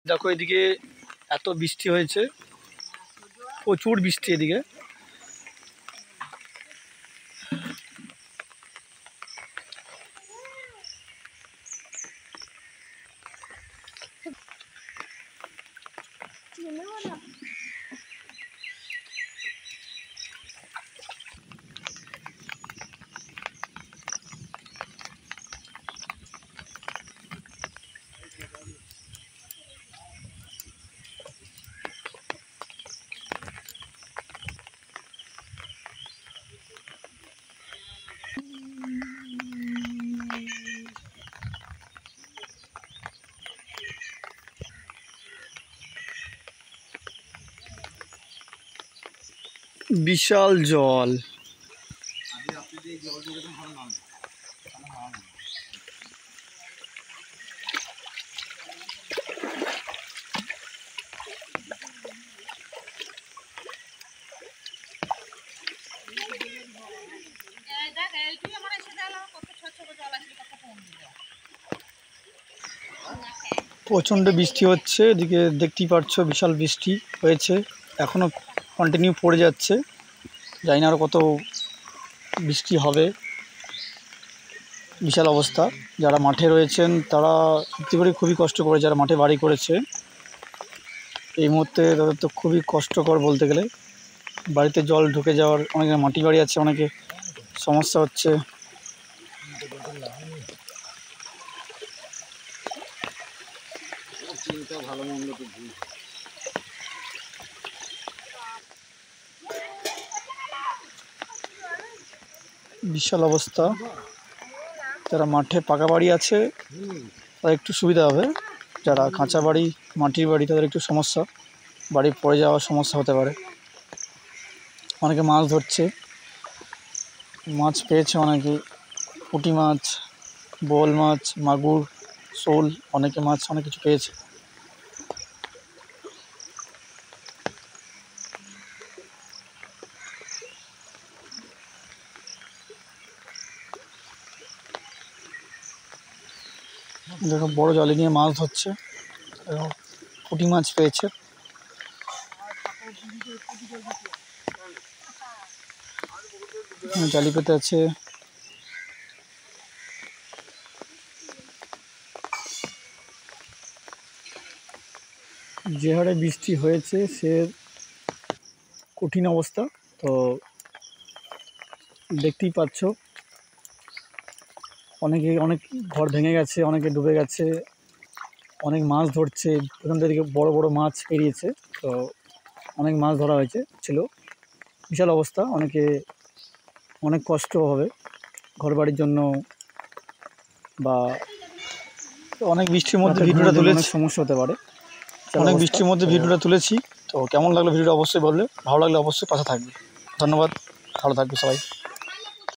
দেখো এদিকে এত বৃষ্টি হয়েছে, প্রচুর বৃষ্টি এদিকে। বিশাল জল। প্রচণ্ড বৃষ্টি হচ্ছে, এদিকে দেখতেই পাচ্ছ বিশাল বৃষ্টি হয়েছে, এখনও কন্টিনিউ পড়ে যাচ্ছে। জানি না আরও কত বৃষ্টি হবে। বিশাল অবস্থা। যারা মাঠে রয়েছেন তারা সত্যি করে খুবই কষ্ট করে, যারা মাঠে বাড়ি করেছে এই মুহূর্তে তাদের তো খুবই কষ্টকর বলতে গেলে। বাড়িতে জল ঢুকে যাওয়ার, অনেকে মাটি বাড়ি আছে, অনেকে সমস্যা হচ্ছে। বিশাল অবস্থা। যারা মাঠে পাকা বাড়ি আছে তাদের একটু সুবিধা হবে, যারা কাঁচা বাড়ি, মাটির বাড়ি, তাদের একটু সমস্যা, বাড়ি পড়ে যাওয়ার সমস্যা হতে পারে। অনেকে মাছ ধরছে, মাছ পেয়েছে অনেকে, পুঁটি মাছ, বোয়াল মাছ, মাগুর, শোল, অনেকে মাছ অনেক কিছু পেয়েছে। দেখো বড় জালি নিয়ে মাছ ধরছে, পুঁটি মাছ পেয়েছে। জালি পেতে আছে। যে হারে বৃষ্টি হয়েছে সে কঠিন অবস্থা, তো দেখতেই পাচ্ছ অনেক ঘর ভেঙে গেছে, অনেকে ডুবে গেছে, অনেক মাছ ধরছে। এখান থেকে বড় বড় মাছ বেরিয়েছে, তো অনেক মাছ ধরা ছিল। বিশাল অবস্থা, অনেক কষ্ট হবে ঘর বাড়ির জন্য, বা অনেক বৃষ্টির মধ্যে ভিডিওটা তুলে অনেক সমস্যা হতে পারে। অনেক বৃষ্টির মধ্যে ভিডিওটা তুলেছি, তো কেমন লাগলো ভিডিওটা অবশ্যই বললে, ভালো লাগলে অবশ্যই পাশে থাকবে। ধন্যবাদ, ভালো থাকবে সবাই।